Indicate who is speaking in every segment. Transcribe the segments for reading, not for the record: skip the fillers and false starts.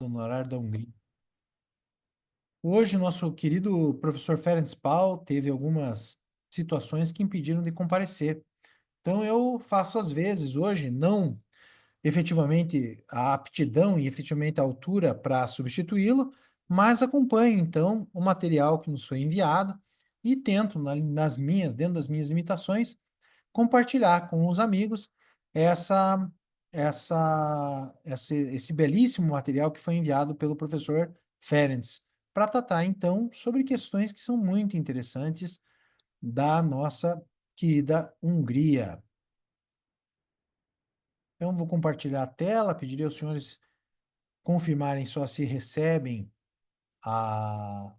Speaker 1: no horário da Hungria. Hoje, nosso querido professor Ferenc Pal teve algumas situações que impediram de comparecer. Então, eu faço às vezes, hoje, não efetivamente a aptidão e efetivamente a altura para substituí-lo, mas acompanho, então, o material que nos foi enviado e tento, dentro das minhas limitações, compartilhar com os amigos essa, esse belíssimo material que foi enviado pelo professor Ferenc, para tratar, então, sobre questões que são muito interessantes da nossa querida Hungria. Então, vou compartilhar a tela, pedirei aos senhores confirmarem só se recebem a,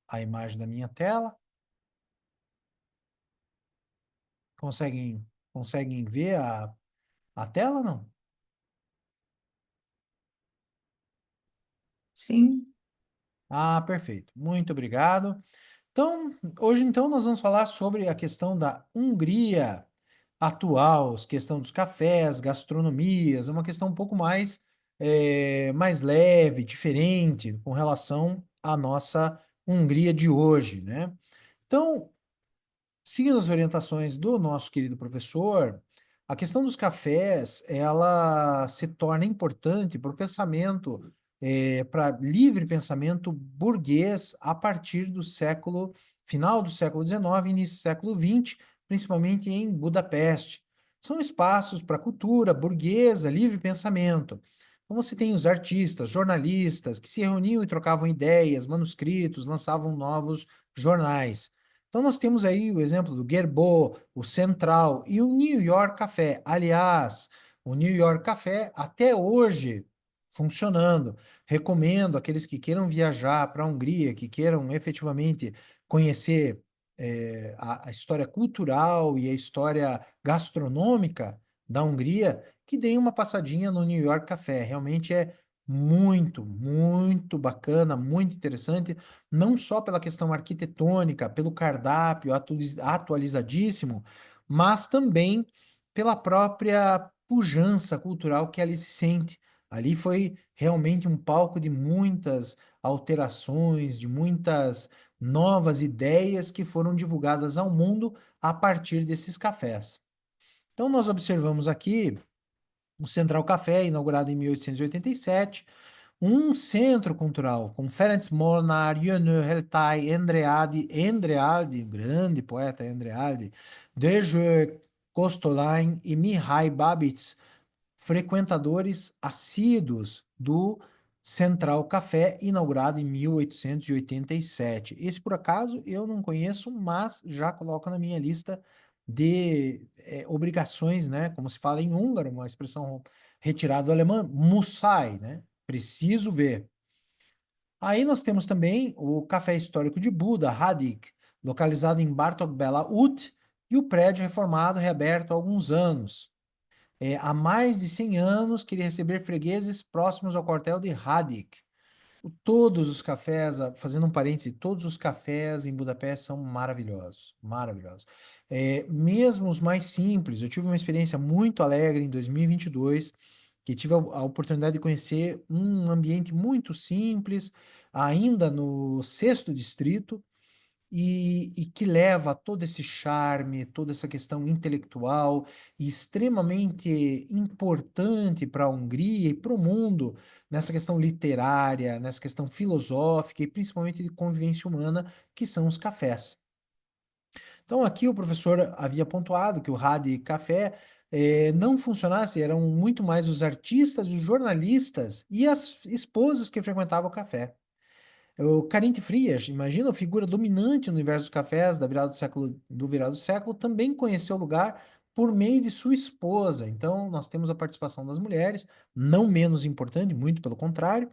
Speaker 1: a imagem da minha tela. Conseguem ver a tela, não?
Speaker 2: Sim,
Speaker 1: Ah, perfeito. Muito obrigado. Então, hoje então nós vamos falar sobre a questão da Hungria atual, a questão dos cafés, gastronomias, é uma questão um pouco mais, mais leve, diferente com relação à nossa Hungria de hoje, né? Então, seguindo as orientações do nosso querido professor, a questão dos cafés, ela se torna importante para o pensamento, para livre pensamento burguês a partir do final do século XIX, início do século XX, principalmente em Budapeste. São espaços para cultura burguesa, livre pensamento. Então você tem os artistas, jornalistas que se reuniam e trocavam ideias, manuscritos, lançavam novos jornais. Então, nós temos aí o exemplo do Gerbo, o Central e o New York Café. Aliás, o New York Café, até hoje, funcionando. Recomendo aqueles que queiram viajar para a Hungria, que queiram efetivamente conhecer a história cultural e a história gastronômica da Hungria, que deem uma passadinha no New York Café. Realmente é muito, muito bacana, muito interessante não só pela questão arquitetônica, pelo cardápio atualizadíssimo, mas também pela própria pujança cultural que ali se sente. Ali foi realmente um palco de muitas alterações, de muitas novas ideias que foram divulgadas ao mundo a partir desses cafés. Então, nós observamos aqui o Central Café, inaugurado em 1887, um centro cultural com Ferenc Molnár, Jönő Heltai, Andrealdi, grande poeta Andrealdi, Dezső Kostolain e Mihai Babits, frequentadores assíduos do Central Café, inaugurado em 1887. Esse, por acaso, eu não conheço, mas já coloco na minha lista de obrigações, né? Como se fala em húngaro, uma expressão retirada do alemão, Mussai, né? Preciso ver. Aí nós temos também o Café Histórico de Buda, Hadik, localizado em Bartók Bela Út, e o prédio reformado reaberto há alguns anos. Há mais de 100 anos queria receber fregueses próximos ao quartel de Hadik. Todos os cafés, fazendo um parêntese, todos os cafés em Budapeste são maravilhosos, maravilhosos. Mesmo os mais simples, eu tive uma experiência muito alegre em 2022, que tive a oportunidade de conhecer um ambiente muito simples, ainda no sexto distrito, e que leva todo esse charme, toda essa questão intelectual e extremamente importante para a Hungria e para o mundo, nessa questão literária, nessa questão filosófica e principalmente de convivência humana, que são os cafés. Então, aqui o professor havia pontuado que o Rádio Café não funcionasse, eram muito mais os artistas, os jornalistas e as esposas que frequentavam o café. O Carinth Frias, imagina, a figura dominante no universo dos cafés do virado do século, também conheceu o lugar por meio de sua esposa. Então, nós temos a participação das mulheres, não menos importante, muito pelo contrário,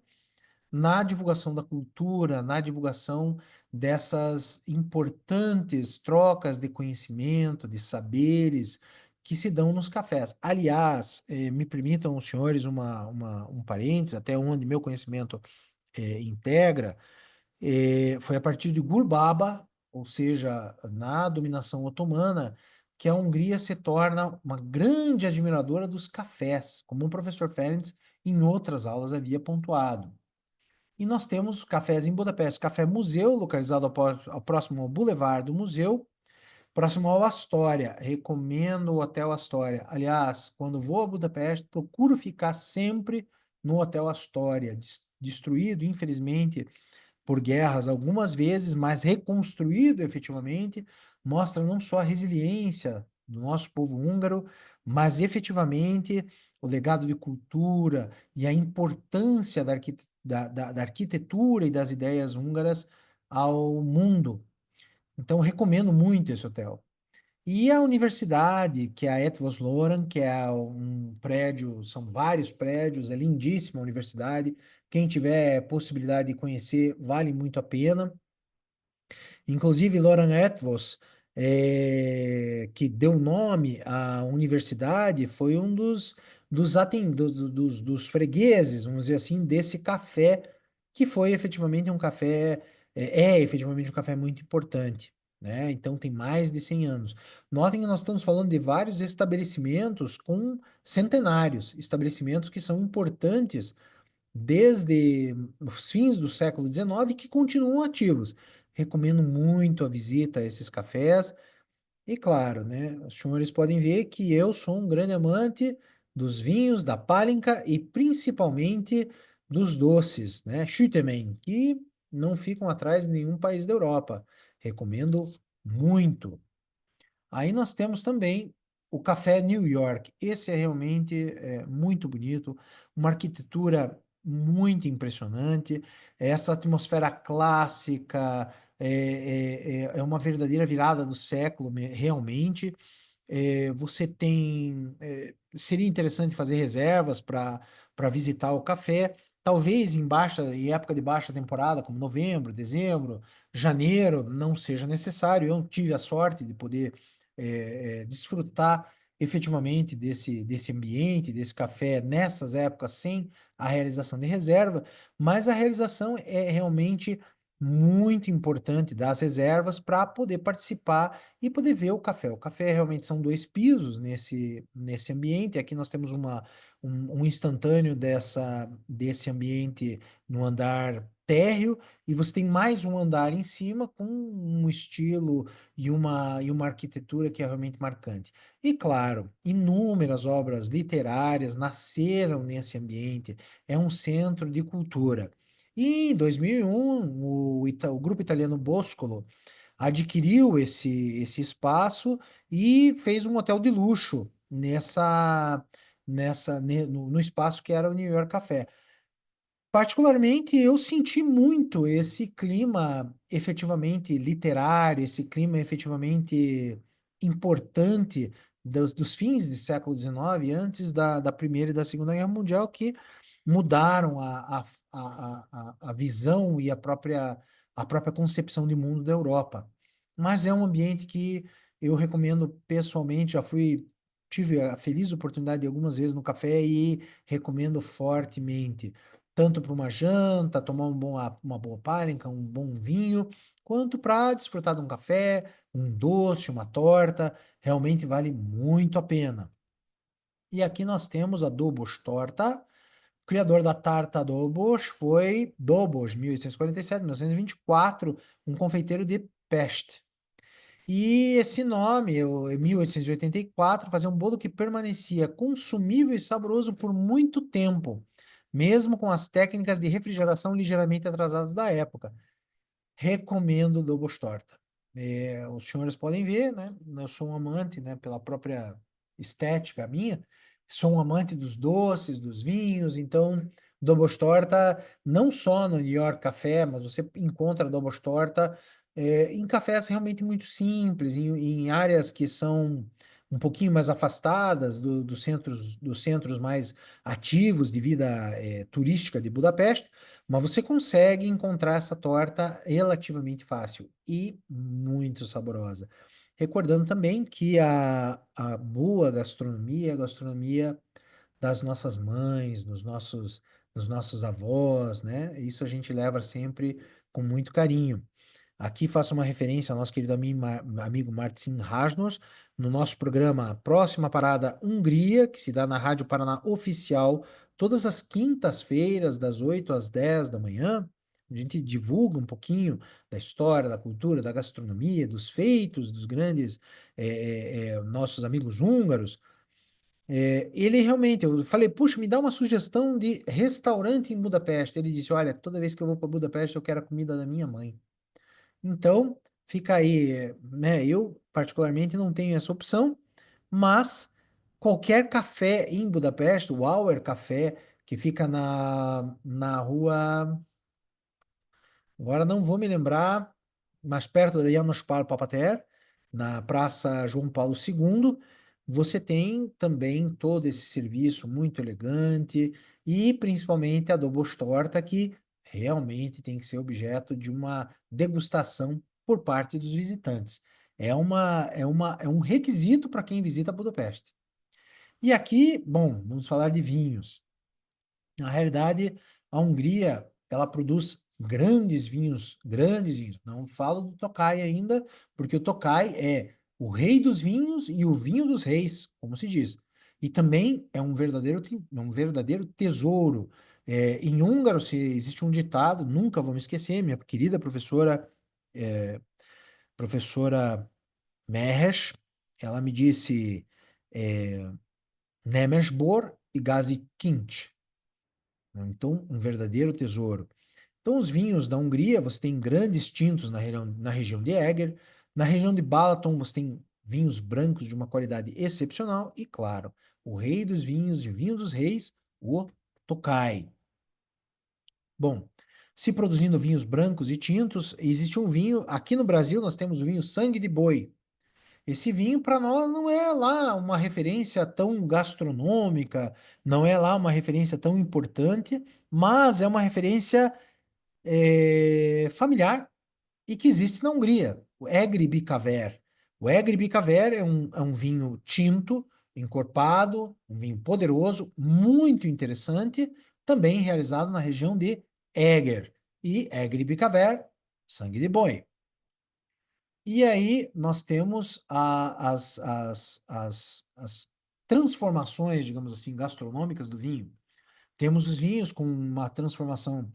Speaker 1: na divulgação da cultura, na divulgação dessas importantes trocas de conhecimento, de saberes que se dão nos cafés. Aliás, me permitam os senhores um parênteses, até onde meu conhecimento integra, foi a partir de Gulbaba, ou seja, na dominação otomana, que a Hungria se torna uma grande admiradora dos cafés, como o professor Ferenc em outras aulas havia pontuado. E nós temos cafés em Budapeste, Café Museu, localizado ao próximo ao Boulevard do Museu, próximo ao Astoria. Recomendo o Hotel Astoria. Aliás, quando vou a Budapeste, procuro ficar sempre no Hotel Astoria, destruído, infelizmente, por guerras algumas vezes, mas reconstruído efetivamente, mostra não só a resiliência do nosso povo húngaro, mas efetivamente o legado de cultura e a importância da arquitetura e das ideias húngaras ao mundo. Então, recomendo muito esse hotel. E a universidade, que é a Eötvös Loránd, que é um prédio, são vários prédios, é lindíssima a universidade. Quem tiver possibilidade de conhecer, vale muito a pena. Inclusive, Loran Eötvös, que deu nome à universidade, foi um dos fregueses, vamos dizer assim, desse café, que foi efetivamente um café, é efetivamente um café muito importante, né? Então, tem mais de 100 anos. Notem que nós estamos falando de vários estabelecimentos com centenários, estabelecimentos que são importantes desde os fins do século XIX que continuam ativos. Recomendo muito a visita a esses cafés. E claro, né, os senhores podem ver que eu sou um grande amante dos vinhos, da Pálinka e principalmente dos doces, né, Schüttemann, que não ficam atrás de nenhum país da Europa. Recomendo muito. Aí nós temos também o Café New York. Esse é realmente muito bonito, uma arquitetura muito impressionante, essa atmosfera clássica, é uma verdadeira virada do século, realmente. Você tem. Seria interessante fazer reservas para visitar o café. Talvez em época de baixa temporada, como novembro, dezembro, janeiro, não seja necessário. Eu tive a sorte de poder desfrutar efetivamente desse ambiente, desse café nessas épocas, sem a realização de reserva, mas a realização é realmente muito importante das reservas para poder participar e poder ver o café. O café realmente são dois pisos nesse ambiente. Aqui nós temos um instantâneo desse ambiente no andar térreo, e você tem mais um andar em cima com um estilo e uma arquitetura que é realmente marcante. E claro, inúmeras obras literárias nasceram nesse ambiente. É um centro de cultura. E em 2001, o grupo italiano Boscolo adquiriu esse espaço e fez um hotel de luxo no espaço que era o New York Café. Particularmente, eu senti muito esse clima efetivamente literário, esse clima efetivamente importante dos fins do século XIX, antes da Primeira e da Segunda Guerra Mundial, que mudaram a visão e a própria concepção de mundo da Europa. Mas é um ambiente que eu recomendo pessoalmente, tive a feliz oportunidade de algumas vezes no café e recomendo fortemente tanto para uma janta, tomar uma boa pálinca, um bom vinho, quanto para desfrutar de um café, um doce, uma torta, realmente vale muito a pena. E aqui nós temos a Dobos Torta. O criador da tarta Dobos foi Dobos, 1847, 1924, um confeiteiro de Peste. E esse nome, em 1884, fazia um bolo que permanecia consumível e saboroso por muito tempo, mesmo com as técnicas de refrigeração ligeiramente atrasadas da época. Recomendo Dobos Torta. Os senhores podem ver, né? Eu sou um amante, né? Pela própria estética minha, sou um amante dos doces, dos vinhos, então Dobos Torta, não só no New York Café, mas você encontra Dobos Torta em cafés realmente muito simples, em áreas que são um pouquinho mais afastadas dos centros mais ativos de vida turística de Budapeste, mas você consegue encontrar essa torta relativamente fácil e muito saborosa. Recordando também que a boa gastronomia é a gastronomia das nossas mães, dos nossos avós, né? Isso a gente leva sempre com muito carinho. Aqui faço uma referência ao nosso querido amigo Marcin Rasnos, no nosso programa Próxima Parada Hungria, que se dá na Rádio Paraná Oficial Todas as quintas-feiras, das 8 às 10 da manhã, a gente divulga um pouquinho da história, da cultura, da gastronomia, dos feitos dos grandes nossos amigos húngaros. Ele realmente, eu falei, puxa, me dá uma sugestão de restaurante em Budapeste. Ele disse, olha, toda vez que eu vou para Budapeste, eu quero a comida da minha mãe. Então, fica aí, né? Eu, particularmente, não tenho essa opção, mas qualquer café em Budapeste, o Auer Café, que fica na rua. Agora não vou me lembrar, mas perto da János Pál Papater, na Praça João Paulo II, você tem também todo esse serviço muito elegante e principalmente a Dobostorta, que realmente tem que ser objeto de uma degustação por parte dos visitantes. É um requisito para quem visita Budapeste. E aqui, bom, vamos falar de vinhos. Na realidade, a Hungria, ela produz grandes vinhos, grandes vinhos. Não falo do Tokai ainda, porque o Tokai é o rei dos vinhos e o vinho dos reis, como se diz. E também é um verdadeiro tesouro. Em húngaro, se existe um ditado, nunca vou me esquecer, minha querida é, professora Mehes, ela me disse é, Nemesbor e Gazi Kincs, né? Então, um verdadeiro tesouro. Então, os vinhos da Hungria, você tem grandes tintos na região de Eger. Na região de Balaton, você tem vinhos brancos de uma qualidade excepcional. E, claro, o rei dos vinhos e o vinho dos reis, o Tokai. Bom, se produzindo vinhos brancos e tintos, existe um vinho. Aqui no Brasil, nós temos o vinho Sangue de Boi. Esse vinho, para nós, não é lá uma referência tão gastronômica, não é lá uma referência tão importante, mas é uma referência familiar e que existe na Hungria, o Egri Bikaver. O Egri Bikaver é um vinho tinto, encorpado, um vinho poderoso, muito interessante, também realizado na região de Eger. E Egri Bikaver, sangue de boi. E aí nós temos as transformações, digamos assim, gastronômicas do vinho. Temos os vinhos com uma transformação,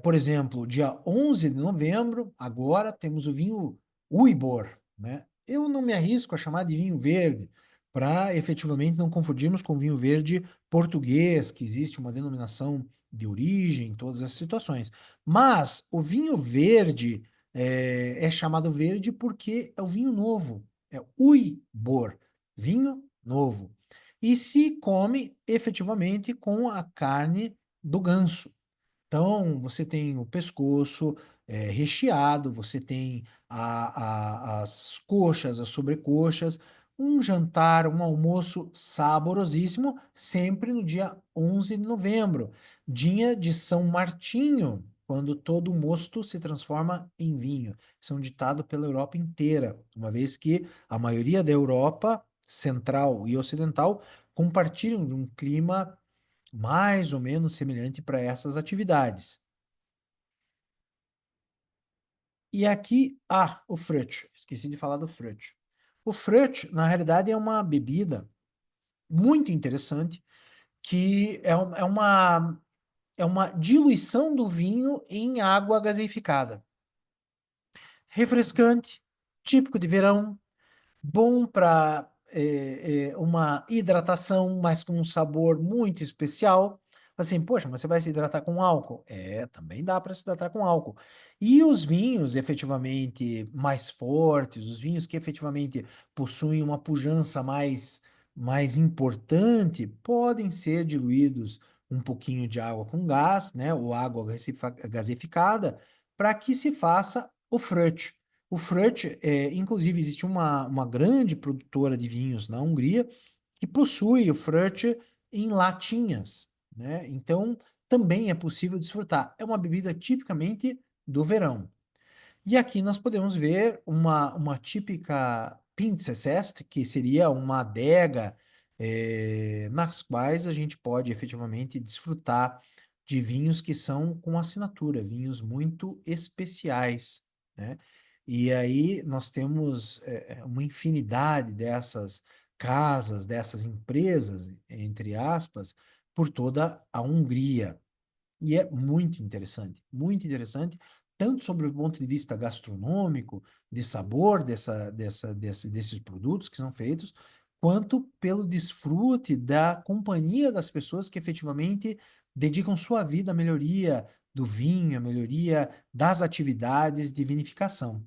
Speaker 1: por exemplo, dia 11 de novembro, agora temos o vinho Uibor, né? Eu não me arrisco a chamar de vinho verde, para efetivamente não confundirmos com vinho verde português, que existe uma denominação de origem em todas as situações. Mas o vinho verde é chamado verde porque é o vinho novo, é Uibor, vinho novo e se come efetivamente com a carne do ganso. Então, você tem o pescoço recheado, você tem as coxas, as sobrecoxas, um jantar, um almoço saborosíssimo, sempre no dia 11 de novembro, dia de São Martinho, quando todo mosto se transforma em vinho. Isso é um ditado pela Europa inteira, uma vez que a maioria da Europa central e ocidental compartilham de um clima mais ou menos semelhante para essas atividades. E aqui, o Frut. Esqueci de falar do Frut. O Frut, na realidade, é uma bebida muito interessante que é uma diluição do vinho em água gaseificada. Refrescante, típico de verão, bom para uma hidratação, mas com um sabor muito especial. Assim, poxa, mas você vai se hidratar com álcool? Também dá para se hidratar com álcool. E os vinhos efetivamente mais fortes, os vinhos que efetivamente possuem uma pujança mais importante, podem ser diluídos um pouquinho de água com gás, né, ou água gaseificada, para que se faça o frute. O Frut, inclusive, existe uma grande produtora de vinhos na Hungria que possui o Frut em latinhas, né? Então, também é possível desfrutar. É uma bebida tipicamente do verão. E aqui nós podemos ver uma típica Pinzesest, que seria uma adega, nas quais a gente pode efetivamente desfrutar de vinhos que são com assinatura, vinhos muito especiais, né? E aí nós temos uma infinidade dessas casas, dessas empresas, entre aspas, por toda a Hungria. E é muito interessante, tanto sobre o ponto de vista gastronômico, de sabor desses produtos que são feitos, quanto pelo desfrute da companhia das pessoas que efetivamente dedicam sua vida à melhoria do vinho, à melhoria das atividades de vinificação.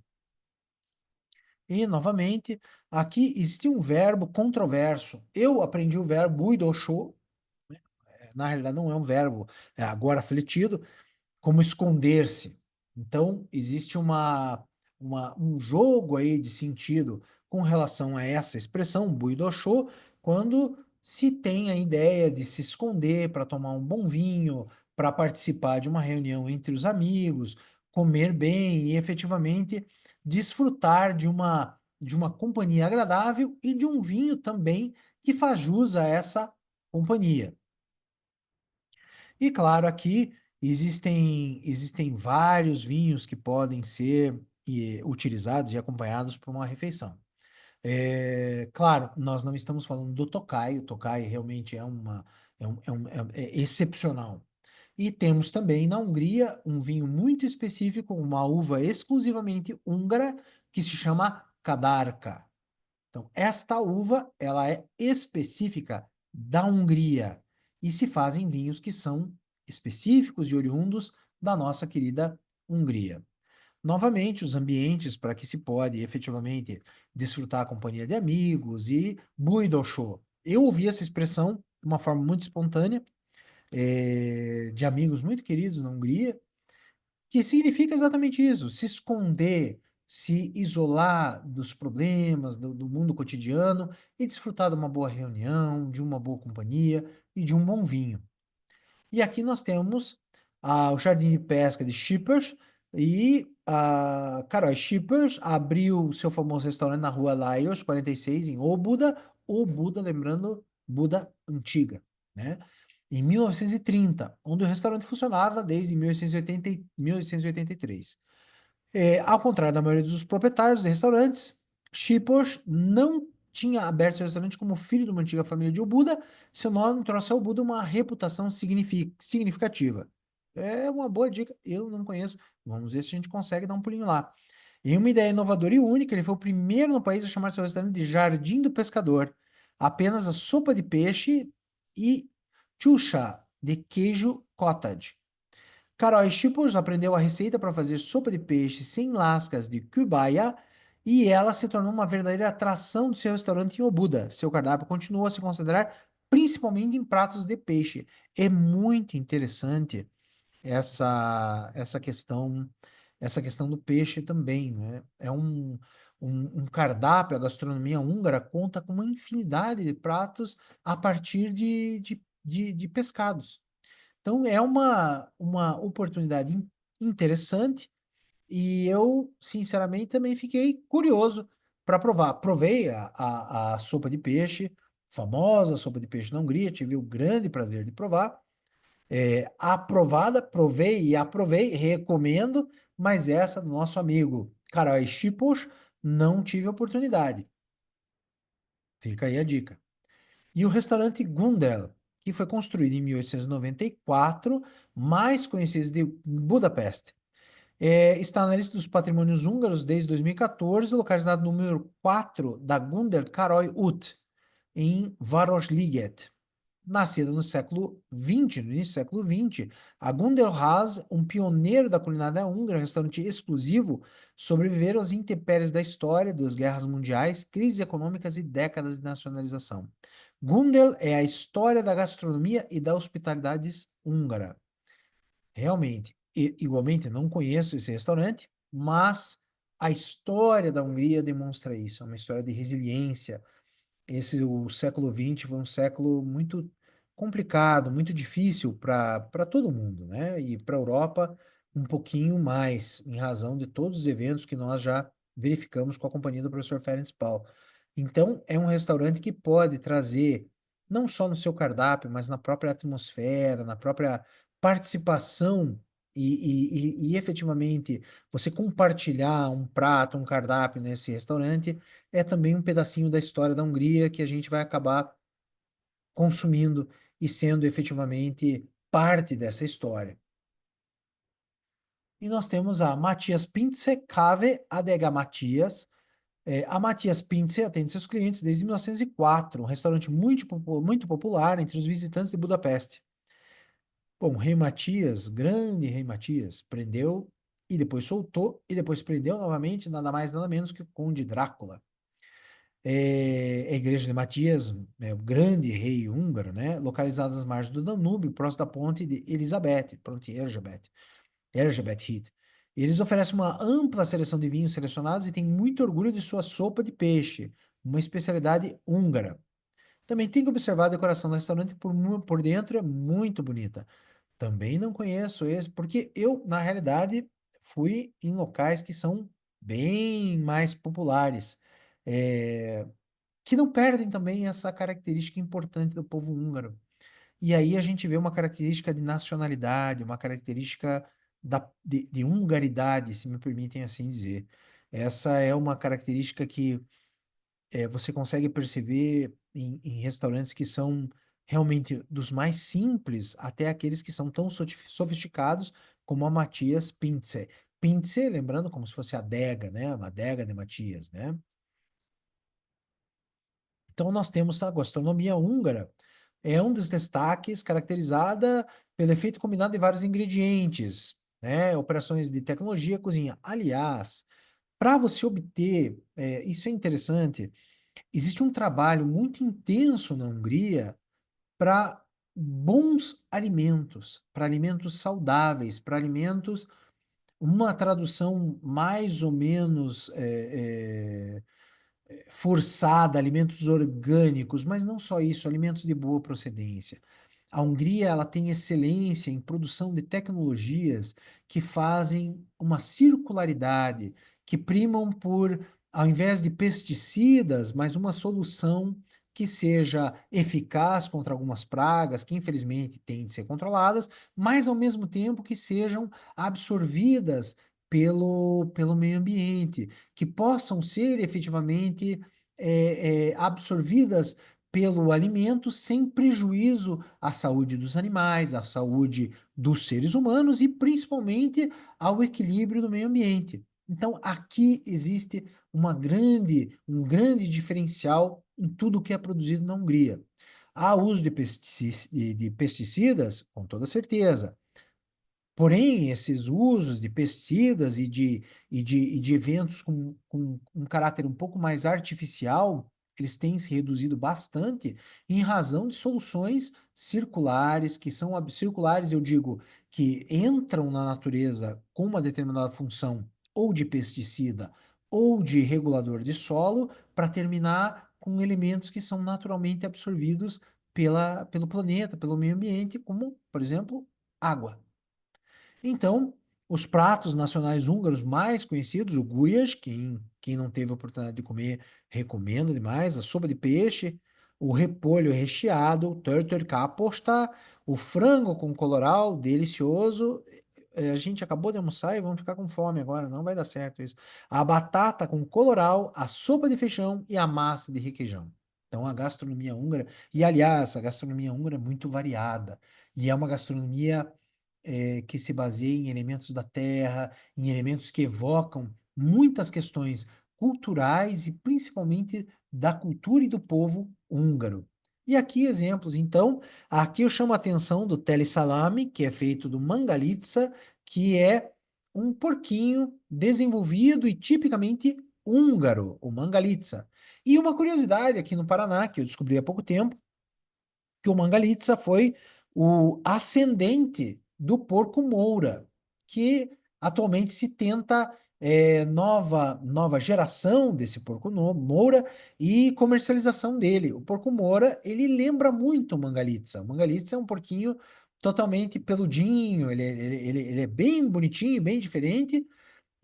Speaker 1: E, novamente, aqui existe um verbo controverso. Eu aprendi o verbo buidosho, na realidade não é um verbo, é agora fletido, como esconder-se. Então, existe um jogo aí de sentido com relação a essa expressão, buidosho, quando se tem a ideia de se esconder para tomar um bom vinho, para participar de uma reunião entre os amigos, comer bem e efetivamente desfrutar de uma companhia agradável e de um vinho também que faz jus a essa companhia. E claro, aqui existem vários vinhos que podem ser utilizados e acompanhados por uma refeição. Claro, nós não estamos falando do Tokai, o Tokai realmente é excepcional. E temos também na Hungria um vinho muito específico, uma uva exclusivamente húngara, que se chama Kadarka. Então, esta uva, ela é específica da Hungria e se fazem vinhos que são específicos e oriundos da nossa querida Hungria. Novamente, os ambientes para que se pode efetivamente desfrutar a companhia de amigos e buidosho. Eu ouvi essa expressão de uma forma muito espontânea, de amigos muito queridos na Hungria, que significa exatamente isso: se esconder, se isolar dos problemas do mundo cotidiano e desfrutar de uma boa reunião, de uma boa companhia e de um bom vinho. E aqui nós temos o Jardim de Pesca de Schippers e a Carol Schippers abriu seu famoso restaurante na rua Laios, 46, em Óbuda, Óbuda, lembrando, Buda antiga, né? Em 1930, onde o restaurante funcionava desde 1880 1883. Ao contrário da maioria dos proprietários de restaurantes, Schippers não tinha aberto seu restaurante como filho de uma antiga família de Obuda. Seu nome trouxe ao Buda uma reputação significativa. É uma boa dica, eu não conheço. Vamos ver se a gente consegue dar um pulinho lá. Em uma ideia inovadora e única, ele foi o primeiro no país a chamar seu restaurante de Jardim do Pescador. Apenas a sopa de peixe e chucha de queijo cottage. Carol Chipos aprendeu a receita para fazer sopa de peixe sem lascas de Kubaya e ela se tornou uma verdadeira atração do seu restaurante em Obuda. Seu cardápio continuou a se considerar principalmente em pratos de peixe. É muito interessante essa questão do peixe também, né? É um cardápio, a gastronomia húngara conta com uma infinidade de pratos a partir de pescados. Então, é uma oportunidade interessante e eu, sinceramente, também fiquei curioso para provar. Provei a sopa de peixe, famosa sopa de peixe na Hungria, tive o grande prazer de provar. Aprovada, provei e aprovei, recomendo, mas essa do nosso amigo Karaj Sipos não tive oportunidade. Fica aí a dica. E o restaurante Gundel, que foi construído em 1894, mais conhecido de Budapeste. Está na lista dos patrimônios húngaros desde 2014, localizado no número 4 da Gundel Károly út, em Városliget. Nascida no século XX, no início do século XX, a Gundelház, um pioneiro da culinária húngara, um restaurante exclusivo, sobreviveram às intempéries da história, das guerras mundiais, crises econômicas e décadas de nacionalização. Gundel é a história da gastronomia e da hospitalidade húngara. Realmente, igualmente, não conheço esse restaurante, mas a história da Hungria demonstra isso. É uma história de resiliência. O século XX foi um século muito complicado, muito difícil para todo mundo, né? E para a Europa um pouquinho mais, em razão de todos os eventos que nós já verificamos com a companhia do professor Ferenc Paul. Então, é um restaurante que pode trazer, não só no seu cardápio, mas na própria atmosfera, na própria participação e efetivamente você compartilhar um prato, um cardápio nesse restaurante é também um pedacinho da história da Hungria que a gente vai acabar consumindo e sendo efetivamente parte dessa história. E nós temos a Matias Pintze Cave Adega Matias. A Matias Pintze atende seus clientes desde 1904, um restaurante muito popular entre os visitantes de Budapeste. Bom, Rei Matias, grande Rei Matias, prendeu e depois soltou e depois prendeu novamente, nada mais nada menos que o Conde Drácula. A igreja de Matias, o grande rei húngaro, né, localizada às margens do Danúbio, próximo da ponte de Elizabeth, ponte Erzsébet Híd. Eles oferecem uma ampla seleção de vinhos selecionados e têm muito orgulho de sua sopa de peixe, uma especialidade húngara. Também tem que observar a decoração do restaurante por dentro, é muito bonita. Também não conheço esse, porque eu, na realidade, fui em locais que são bem mais populares, que não perdem também essa característica importante do povo húngaro. E aí a gente vê uma característica de nacionalidade, uma característica de hungaridade, se me permitem assim dizer. Essa é uma característica que você consegue perceber em restaurantes que são realmente dos mais simples até aqueles que são tão sofisticados como a Matias Pintze. Pintze, lembrando como se fosse adega, né? Uma adega de Matias, né? Então nós temos a gastronomia húngara, é um dos destaques caracterizada pelo efeito combinado de vários ingredientes, né? Operações de tecnologia, cozinha. Aliás, para você obter, isso é interessante, existe um trabalho muito intenso na Hungria para bons alimentos, para alimentos saudáveis, para alimentos, uma tradução mais ou menos forçada, alimentos orgânicos, mas não só isso, alimentos de boa procedência. A Hungria, ela tem excelência em produção de tecnologias que fazem uma circularidade, que primam por, ao invés de pesticidas, mas uma solução que seja eficaz contra algumas pragas, que infelizmente têm de ser controladas, mas ao mesmo tempo que sejam absorvidas pelo meio ambiente, que possam ser efetivamente absorvidas pelo alimento sem prejuízo à saúde dos animais, à saúde dos seres humanos e principalmente ao equilíbrio do meio ambiente. Então, aqui existe um grande diferencial em tudo que é produzido na Hungria. Há uso de pesticidas, com toda certeza. Porém, esses usos de pesticidas e de eventos com um caráter um pouco mais artificial, eles têm se reduzido bastante em razão de soluções circulares, que são circulares, eu digo, que entram na natureza com uma determinada função ou de pesticida ou de regulador de solo, para terminar com elementos que são naturalmente absorvidos pelo planeta, pelo meio ambiente, como, por exemplo, água. Então, os pratos nacionais húngaros mais conhecidos, o gulyas, quem não teve a oportunidade de comer, recomendo demais, a sopa de peixe, o repolho recheado, o törtölkáposzta, o frango com colorau, delicioso. A gente acabou de almoçar e vamos ficar com fome agora, não vai dar certo isso. A batata com colorau, a sopa de feijão e a massa de requeijão. Então, a gastronomia húngara, e aliás, a gastronomia húngara é muito variada, e é uma gastronomia que se baseia em elementos da terra, em elementos que evocam muitas questões culturais e principalmente da cultura e do povo húngaro. E aqui exemplos, então, aqui eu chamo a atenção do tele salame, que é feito do mangalitsa, que é um porquinho desenvolvido e tipicamente húngaro, o mangalitsa. E uma curiosidade aqui no Paraná, que eu descobri há pouco tempo, que o Mangalitsa foi o ascendente do porco Moura, que atualmente se tenta nova geração desse porco Moura e comercialização dele. O porco Moura, ele lembra muito o Mangalitsa. O Mangalitsa é um porquinho totalmente peludinho, ele é bem bonitinho, bem diferente,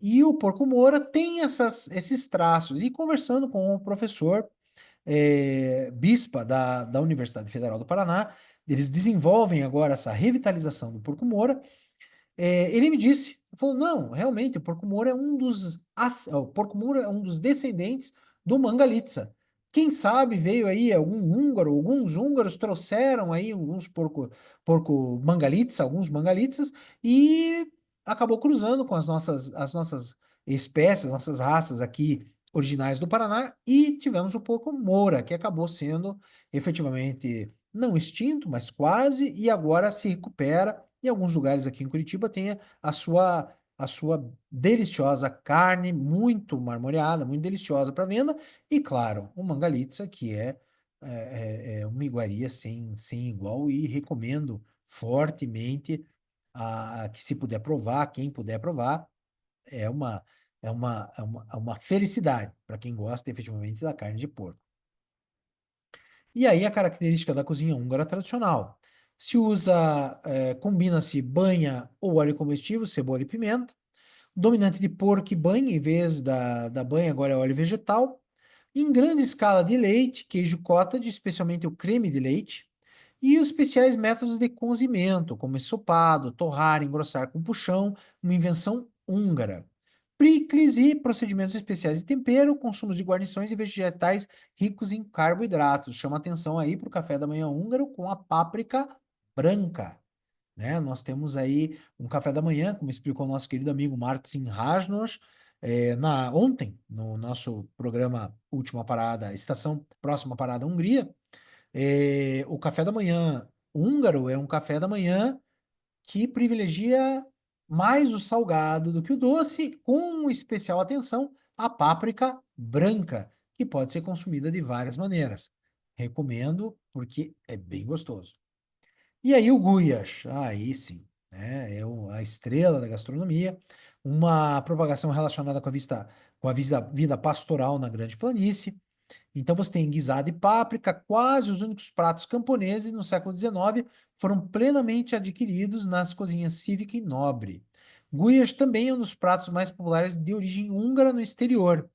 Speaker 1: e o porco Moura tem esses traços. E conversando com o professor Bispa da Universidade Federal do Paraná, eles desenvolvem agora essa revitalização do porco Moura. Ele me disse, falou, não, realmente, o porco Moura é um dos descendentes do Mangalitsa. Quem sabe veio aí algum húngaro, alguns húngaros trouxeram aí alguns porco mangalitsa, alguns mangalitsas, e acabou cruzando com as nossas espécies, nossas raças aqui originais do Paraná, e tivemos o porco moura, que acabou sendo efetivamente não extinto, mas quase, e agora se recupera. Em alguns lugares aqui em Curitiba tem a sua deliciosa carne, muito marmoreada, muito deliciosa para venda, e claro, o Mangalitsa, que é uma iguaria sem igual, e recomendo fortemente que, se puder provar, quem puder provar, é uma, é uma felicidade para quem gosta efetivamente da carne de porco. E aí a característica da cozinha húngara tradicional. Se usa, combina-se banha ou óleo comestível, cebola e pimenta. Dominante de porco e banha, em vez da banha, agora é óleo vegetal. Em grande escala de leite, queijo cottage, especialmente o creme de leite, e os especiais métodos de cozimento, como ensopado, torrar, engrossar com puxão, uma invenção húngara. Picles e procedimentos especiais de tempero, consumos de guarnições e vegetais ricos em carboidratos. Chama atenção aí para o café da manhã húngaro com a páprica branca, né? Nós temos aí um café da manhã, como explicou o nosso querido amigo Martin Rajnos, ontem, no nosso programa Última Parada, Estação Próxima Parada Hungria. O café da manhã húngaro é um café da manhã que privilegia mais o salgado do que o doce, com especial atenção à páprica branca, que pode ser consumida de várias maneiras. Recomendo porque é bem gostoso. E aí o Guias, aí sim, né, a estrela da gastronomia, uma propagação relacionada com a vida pastoral na Grande Planície. Então você tem guisado e páprica, quase os únicos pratos camponeses no século XIX foram plenamente adquiridos nas cozinhas cívica e nobre. Guias também é um dos pratos mais populares de origem húngara no exterior,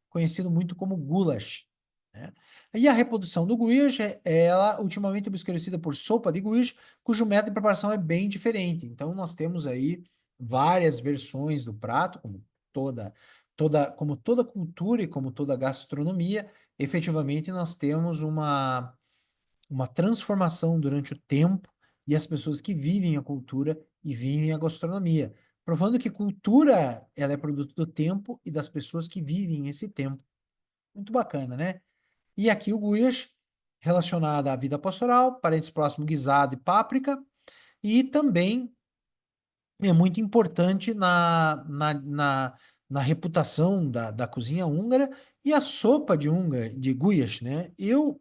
Speaker 1: conhecido muito como goulash, né? E a reprodução do guias, ela ultimamente é obscurecida por sopa de guias, cujo método de preparação é bem diferente. Então nós temos aí várias versões do prato, como toda cultura e como toda gastronomia. Efetivamente nós temos uma transformação durante o tempo, e as pessoas que vivem a cultura e vivem a gastronomia, provando que cultura, ela é produto do tempo e das pessoas que vivem esse tempo. Muito bacana, né? E aqui o Guias, relacionado à vida pastoral, parentes próximos guisado e páprica, e também é muito importante na reputação da cozinha húngara, e a sopa de guias, né?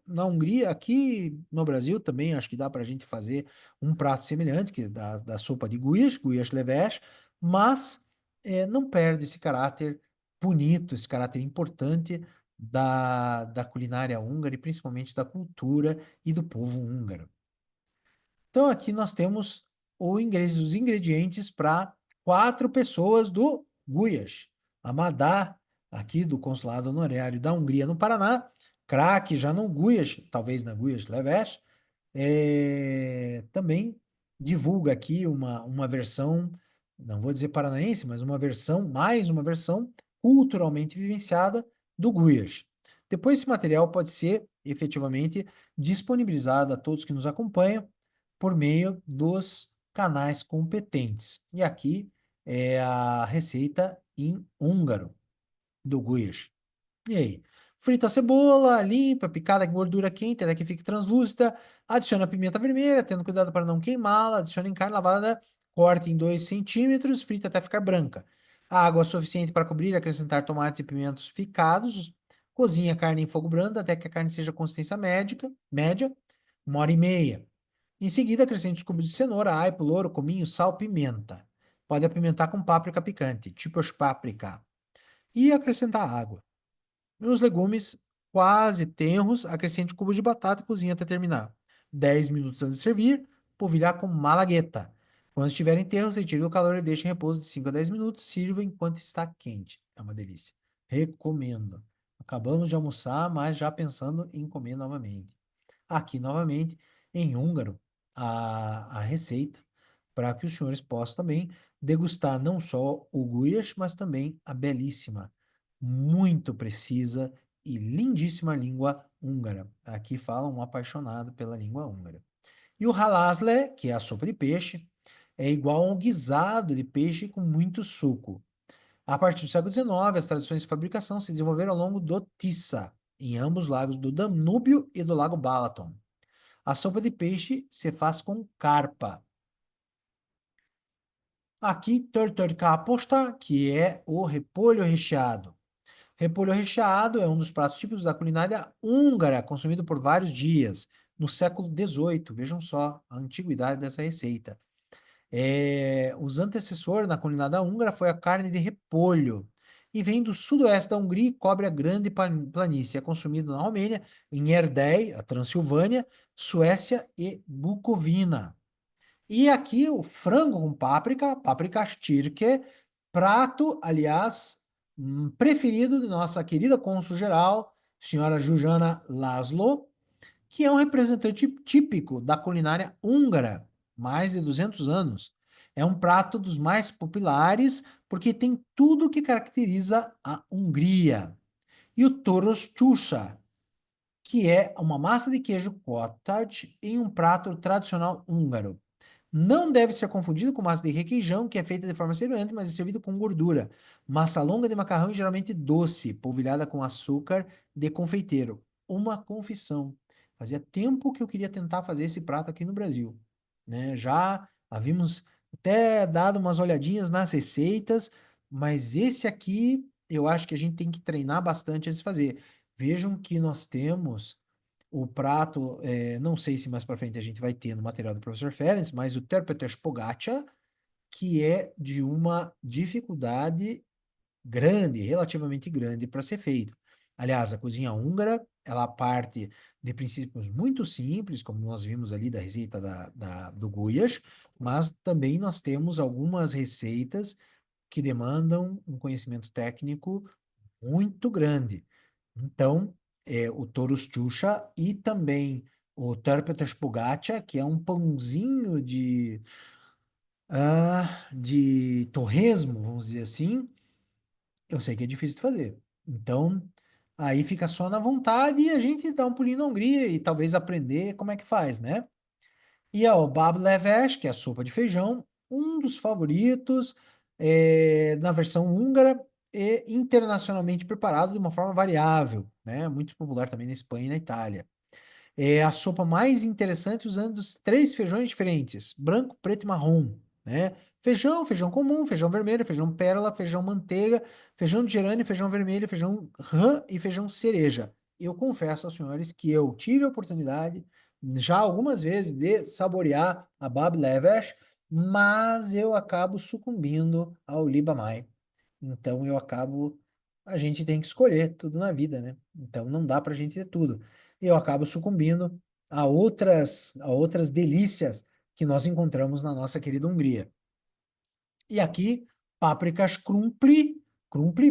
Speaker 1: Na Hungria, aqui no Brasil também, acho que dá para a gente fazer um prato semelhante, que é da sopa de guias leves, mas não perde esse caráter bonito, esse caráter importante da culinária húngara, e principalmente da cultura e do povo húngaro. Então, aqui nós temos os ingredientes para 4 pessoas do Guias. Amadá, aqui do Consulado Honorário da Hungria no Paraná. Craque, já no Guias, talvez na Guias Leves. Também divulga aqui uma versão, não vou dizer paranaense, mas mais uma versão culturalmente vivenciada do Guias. Depois, esse material pode ser efetivamente disponibilizado a todos que nos acompanham por meio dos canais competentes. E aqui é a receita em húngaro do Guias. E aí? Frita a cebola, limpa, picada com gordura quente até que fique translúcida. Adiciona a pimenta vermelha, tendo cuidado para não queimá-la. Adiciona em carne lavada, corte em 2 centímetros, frita até ficar branca. Água suficiente para cobrir e acrescentar tomates e pimentos picados. Cozinha a carne em fogo brando até que a carne seja consistência média, 1 hora e meia. Em seguida, acrescente os cubos de cenoura, aipo, louro, cominho, sal, pimenta. Pode apimentar com páprica picante, tipo páprica. E acrescentar água. Os legumes quase tenros, acrescente cubos de batata e cozinhe até terminar. 10 minutos antes de servir, polvilhar com malagueta. Quando estiverem tenros, retire do calor e deixe em repouso de 5 a 10 minutos. Sirva enquanto está quente. É uma delícia. Recomendo. Acabamos de almoçar, mas já pensando em comer novamente. Aqui, novamente, em húngaro, a receita, para que os senhores possam também degustar não só o guias, mas também a belíssima, muito precisa e lindíssima língua húngara. Aqui fala um apaixonado pela língua húngara. E o halasle, que é a sopa de peixe, é igual a um guisado de peixe com muito suco. A partir do século XIX, as tradições de fabricação se desenvolveram ao longo do Tisa, em ambos os lagos do Danúbio e do Lago Balaton. A sopa de peixe se faz com carpa. Aqui, törtörkaposta, que é o repolho recheado. Repolho recheado é um dos pratos típicos da culinária húngara, consumido por vários dias, no século XVIII. Vejam só a antiguidade dessa receita. Os antecessores na culinária húngara foi a carne de repolho. E vem do sudoeste da Hungria e cobre a grande planície. É consumido na Romênia, em Erdély, a Transilvânia, Suécia e Bucovina. E aqui o frango com páprica, páprica stirke, prato, aliás, preferido de nossa querida cônsul geral, senhora Jujana Laszlo, que é um representante típico da culinária húngara, mais de 200 anos. É um prato dos mais populares porque tem tudo que caracteriza a Hungria. E o torostusha, que é uma massa de queijo cottage em um prato tradicional húngaro. Não deve ser confundido com massa de requeijão, que é feita de forma semelhante, mas é servida com gordura. Massa longa de macarrão e geralmente doce, polvilhada com açúcar de confeiteiro. Uma confissão. Fazia tempo que eu queria tentar fazer esse prato aqui no Brasil, né? Já havíamos até dado umas olhadinhas nas receitas, mas esse aqui eu acho que a gente tem que treinar bastante antes de fazer. Vejam que nós temos o prato, não sei se mais para frente a gente vai ter no material do professor Ferenc, mas o Terpetes Pogača, que é de uma dificuldade grande, relativamente grande para ser feito. Aliás, a cozinha húngara, ela parte de princípios muito simples, como nós vimos ali da receita do Gulyas, mas também nós temos algumas receitas que demandam um conhecimento técnico muito grande. Então, o Toruschusha e também o Terpetes Pogača, que é um pãozinho de torresmo, vamos dizer assim, eu sei que é difícil de fazer. Então, aí fica só na vontade e a gente dá um pulinho na Hungria e talvez aprender como é que faz, né? E o bab leves, que é a sopa de feijão, um dos favoritos na versão húngara e internacionalmente preparado de uma forma variável, né? Muito popular também na Espanha e na Itália. É a sopa mais interessante usando os três feijões diferentes, branco, preto e marrom, né? Feijão, feijão comum, feijão vermelho, feijão pérola, feijão manteiga, feijão de gerânio, feijão vermelho, feijão rã e feijão cereja. Eu confesso aos senhores que eu tive a oportunidade já algumas vezes de saborear a bab levesh, mas eu acabo sucumbindo ao libamai. Então a gente tem que escolher tudo na vida, né? Então não dá pra gente ter tudo. Eu acabo sucumbindo a outras delícias que nós encontramos na nossa querida Hungria. E aqui, pápricas crumpli,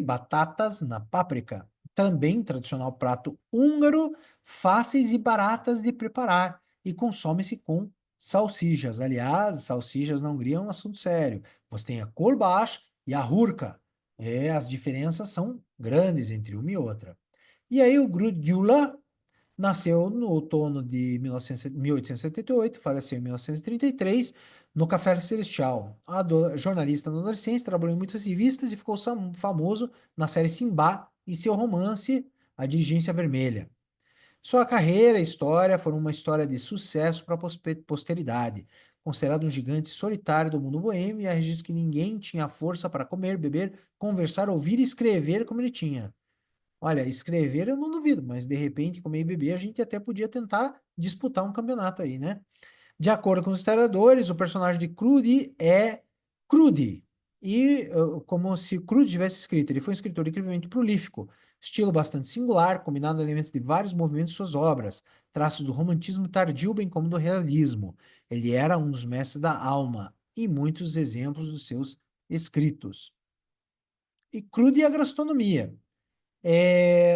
Speaker 1: batatas na páprica. Também tradicional prato húngaro, fáceis e baratas de preparar e consome-se com salsichas. Aliás, salsichas na Hungria é um assunto sério. Você tem a kolbász e a hurka. As diferenças são grandes entre uma e outra. E aí o Grudgyula nasceu no outono de 1878, faleceu em 1933, no Café Celestial. Jornalista na adolescência, trabalhou em muitas revistas e ficou famoso na série Simbá e seu romance A Diligência Vermelha. Sua carreira e história foram uma história de sucesso para a posteridade. Considerado um gigante solitário do mundo boêmio, e há registros que ninguém tinha força para comer, beber, conversar, ouvir e escrever como ele tinha. Olha, escrever eu não duvido, mas de repente, comer e beber, a gente até podia tentar disputar um campeonato aí, né? De acordo com os historiadores, o personagem de Crudi é Crudi. E como se Crudi tivesse escrito, ele foi um escritor incrivelmente prolífico, estilo bastante singular, combinando elementos de vários movimentos de suas obras, traços do romantismo tardio, bem como do realismo. Ele era um dos mestres da alma e muitos exemplos dos seus escritos. E Crudi e a gastronomia.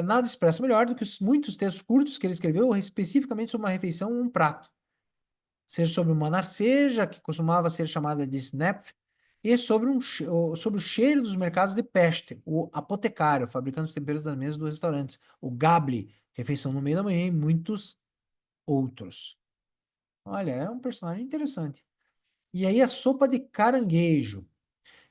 Speaker 1: Nada expressa melhor do que os muitos textos curtos que ele escreveu especificamente sobre uma refeição ou um prato. Seja sobre uma narceja, que costumava ser chamada de snapf, e sobre o cheiro dos mercados de Peste, o apotecário, fabricando os temperos das mesas dos restaurantes, o Gabli, refeição no meio da manhã e muitos outros. Olha, é um personagem interessante. E aí a sopa de caranguejo.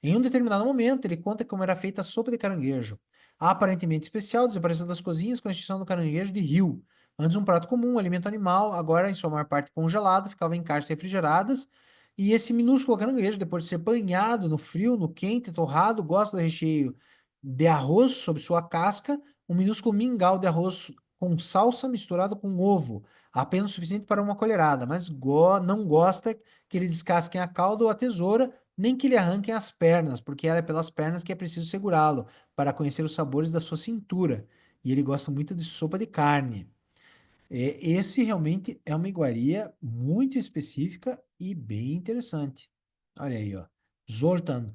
Speaker 1: Em um determinado momento, ele conta como era feita a sopa de caranguejo. Aparentemente especial, desapareceu das cozinhas com a extinção do caranguejo de rio. Antes um prato comum, um alimento animal, agora em sua maior parte congelado, ficava em caixas refrigeradas. E esse minúsculo caranguejo, depois de ser banhado no frio, no quente, torrado, gosta do recheio de arroz sobre sua casca, um minúsculo mingau de arroz com salsa misturado com ovo, apenas o suficiente para uma colherada, mas não gosta que ele descasquem a cauda ou a tesoura, nem que lhe arranquem as pernas, porque é pelas pernas que é preciso segurá-lo, para conhecer os sabores da sua cintura. E ele gosta muito de sopa de carne. Esse realmente é uma iguaria muito específica e bem interessante. Olha aí, ó. Zoltán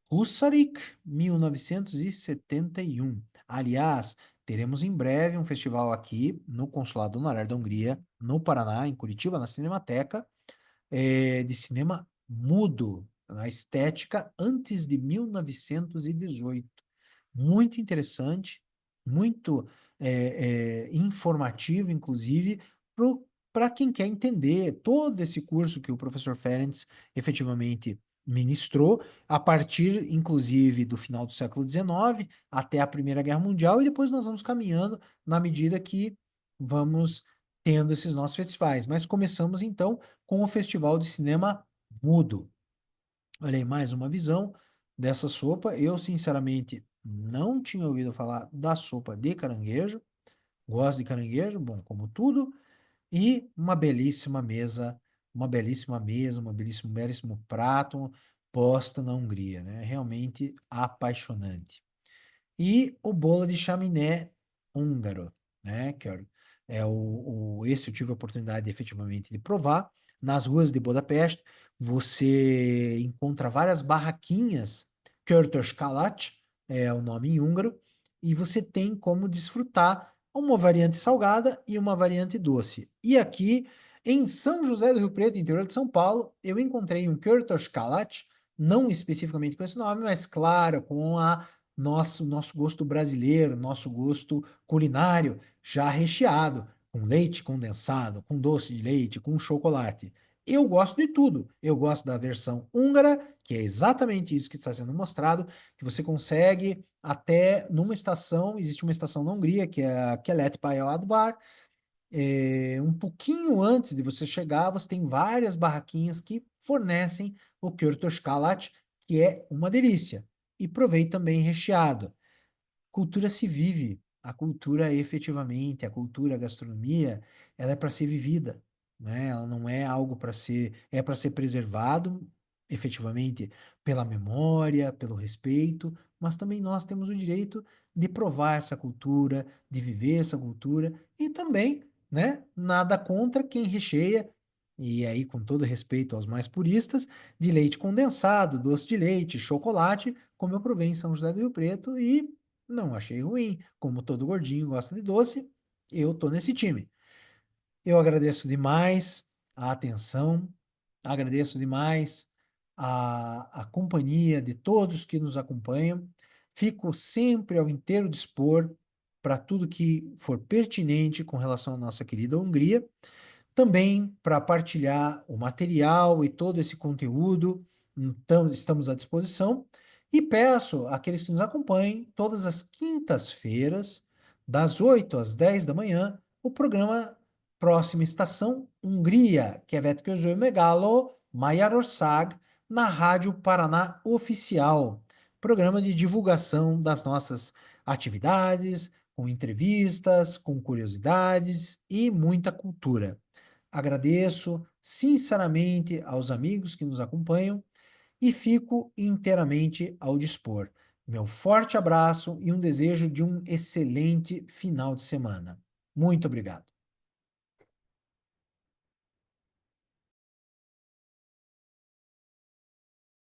Speaker 1: Husárik, 1971. Aliás, teremos em breve um festival aqui no Consulado Honorário da Hungria, no Paraná, em Curitiba, na Cinemateca, de cinema mudo, a estética antes de 1918. Muito interessante, muito informativo, inclusive, para quem quer entender todo esse curso que o professor Ferenc efetivamente ministrou, a partir, inclusive, do final do século XIX até a Primeira Guerra Mundial, e depois nós vamos caminhando na medida que vamos tendo esses nossos festivais. Mas começamos, então, com o Festival de Cinema Mudo. Olha aí, mais uma visão dessa sopa. Eu, sinceramente, não tinha ouvido falar da sopa de caranguejo. Gosto de caranguejo, bom, como tudo. E uma belíssimo, belíssimo prato posta na Hungria, né? Realmente apaixonante. E o bolo de chaminé húngaro, né? Esse eu tive a oportunidade efetivamente de provar. Nas ruas de Budapeste, você encontra várias barraquinhas, Körtöskalat é o nome em húngaro, e você tem como desfrutar uma variante salgada e uma variante doce. E aqui, em São José do Rio Preto, interior de São Paulo, eu encontrei um Körtöskalat, não especificamente com esse nome, mas claro, com a nosso gosto brasileiro, nosso gosto culinário, já recheado, com leite condensado, com doce de leite, com chocolate. Eu gosto de tudo. Eu gosto da versão húngara, que é exatamente isso que está sendo mostrado, que você consegue até numa estação, existe uma estação na Hungria, que é a Kelet-pályaudvar, um pouquinho antes de você chegar, você tem várias barraquinhas que fornecem o Körtöskalat, que é uma delícia. E provei também recheado. Cultura se vive. A cultura efetivamente, a cultura, a gastronomia, ela é para ser vivida, né? Ela não é algo é para ser preservado efetivamente pela memória, pelo respeito, mas também nós temos o direito de provar essa cultura, de viver essa cultura e também, né, nada contra quem recheia, e aí com todo respeito aos mais puristas, de leite condensado, doce de leite, chocolate, como eu provei em São José do Rio Preto e não achei ruim. Como todo gordinho gosta de doce, eu tô nesse time. Eu agradeço demais a atenção, agradeço demais a companhia de todos que nos acompanham. Fico sempre ao inteiro dispor para tudo que for pertinente com relação à nossa querida Hungria. Também para partilhar o material e todo esse conteúdo, então estamos à disposição. E peço àqueles que nos acompanhem, todas as quintas-feiras, das 8 às 10 da manhã, o programa Próxima Estação Hungria, que é Vetközi Megalo Magyarország, na Rádio Paraná Oficial. Programa de divulgação das nossas atividades, com entrevistas, com curiosidades e muita cultura. Agradeço sinceramente aos amigos que nos acompanham e fico inteiramente ao dispor. Meu forte abraço e um desejo de um excelente final de semana. Muito obrigado.